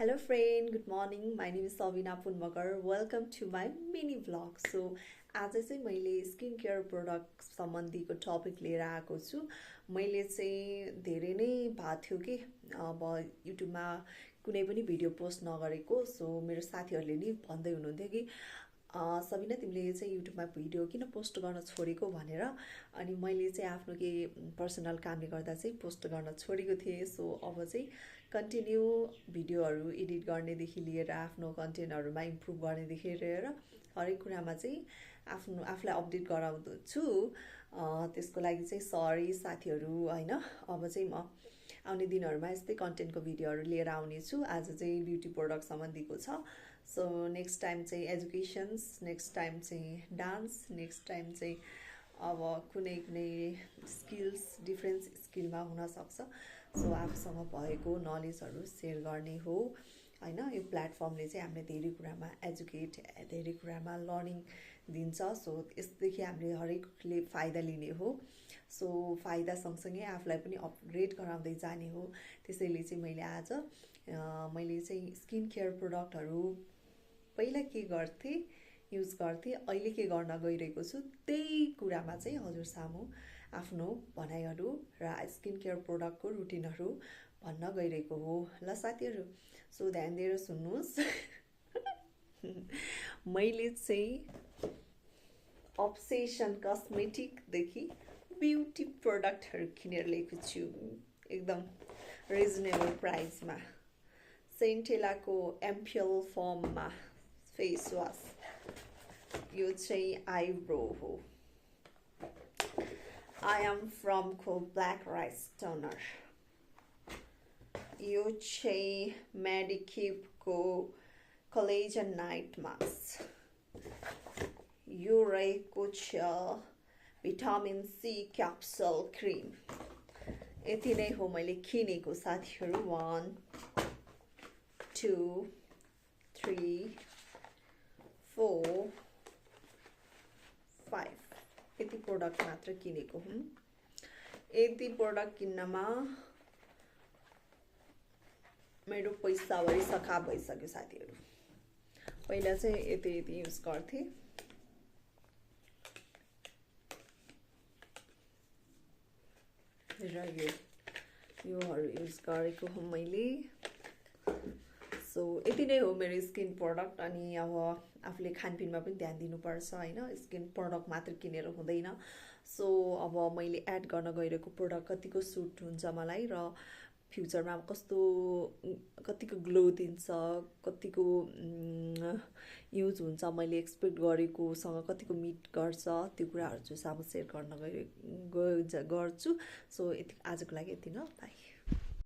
Hello friend, good morning. My name is Savina Punmakar. Welcome to my mini vlog. So आज चाहिँ मैले skin care product सम्बन्धीको topic लिएर आएको छु। मैले चाहिँ धेरै नै भएको थियो कि अब युट्युबमा कुनै पनि भिडियो पोस्ट नगरेको। सो मेरो साथीहरूले नि भन्दै हुनुहुन्थ्यो कि सबिना तिमीले चाहिँ युट्युबमा भिडियो किन पोस्ट गर्न छोडेको भनेर। अनि मैले चाहिँ आफ्नो के पर्सनल कामले गर्दा चाहिँ पोस्ट गर्न छोडेको थिएँ। सो अब चाहिँ कन्टिन्यू भिडियोहरू एडिट गर्नेदेखि लिएर आफ्नो कन्टेन्टहरूमा इम्प्रुभ गर्नेदेखि लिएर हरेक कुरामा चाहिँ आफूलाई अपडेट गराउँछु। त्यसको लागि चाहिँ सरी साथीहरू हैन। अब चाहिँ म आउने दिनहरूमा यस्तै कन्टेन्टको भिडियोहरू लिएर आउनेछु। आज चाहिँ ब्युटी प्रोडक्ट सम्बन्धीको छ। सो नेक्स्ट टाइम चाहिँ एजुकेसन्स, नेक्स्ट टाइम चाहिँ डान्स, नेक्स्ट टाइम चाहिँ अब कुनै स्किल्स डिफ्रेन्ट स्किलमा हुनसक्छ। सो आफूसँग भएको नलेजहरू सेयर गर्ने हो हैन। यो प्लेटफर्मले चाहिँ हामीले धेरै कुरामा एजुकेट, धेरै कुरामा लर्निङ दिन्छ। सो यसदेखि हामीले हरेकले फाइदा लिने हो। सो फाइदा सँगसँगै आफूलाई पनि अपग्रेड गराउँदै जाने हो। त्यसैले चाहिँ मैले चाहिँ स्किन केयर प्रोडक्टहरू पहिला के गर्थेँ, युज गर्थेँ, अहिले के गर्न गइरहेको छु, त्यही कुरामा चाहिँ हजुर सामु आफ्नो भनाइहरू र स्किन केयर प्रोडक्टको रुटिनहरू भन्न गइरहेको हो। ल साथीहरू, सो ध्यान दिएर सुन्नुहोस्। मैले चाहिँ अब्सेसन कस्मेटिकदेखि ब्युटी प्रोडक्टहरू किनेर ल्याएको छु एकदम रिजनेबल प्राइसमा। सेन्टेलाको एम्पियल फर्ममा फेस वास, यो चाहिँ आइब्रो हो। आई एम फ्रम को ब्ल्याक राइस टोनर, यो चाहिँ मेडिकेपको कोलेजन नाइट मास्क, यो रहेको छ भिटामिन सी क्याप्सुल क्रिम। यति नै हो मैले किनेको साथीहरू। 1 2 3 4 5 यति प्रोडक्ट मात्र किनेको हुँ। यति प्रोडक्ट किन्नमा मेरो पैसाभरि सखाप भइसक्यो साथीहरू। पहिला चाहिँ यति युज गर्थेँ। र योहरू युज गरेको हुँ मैले। सो यति नै हो मेरो स्किन प्रोडक्ट। अनि अब आफूले खानपिनमा पनि ध्यान दिनुपर्छ हैन। स्किन प्रोडक्ट मात्र किनेर हुँदैन। सो अब मैले एड गर्न गइरहेको प्रोडक्ट कतिको सुट हुन्छ मलाई र फ्युचरमा कतिको ग्लो दिन्छ, कतिको युज हुन्छ, मैले एक्सपेक्ट गरेकोसँग कतिको मिट गर्छ, त्यो कुराहरू चाहिँ अब सेयर गर्न गर्छु। सो आजको लागि यति न, बाई।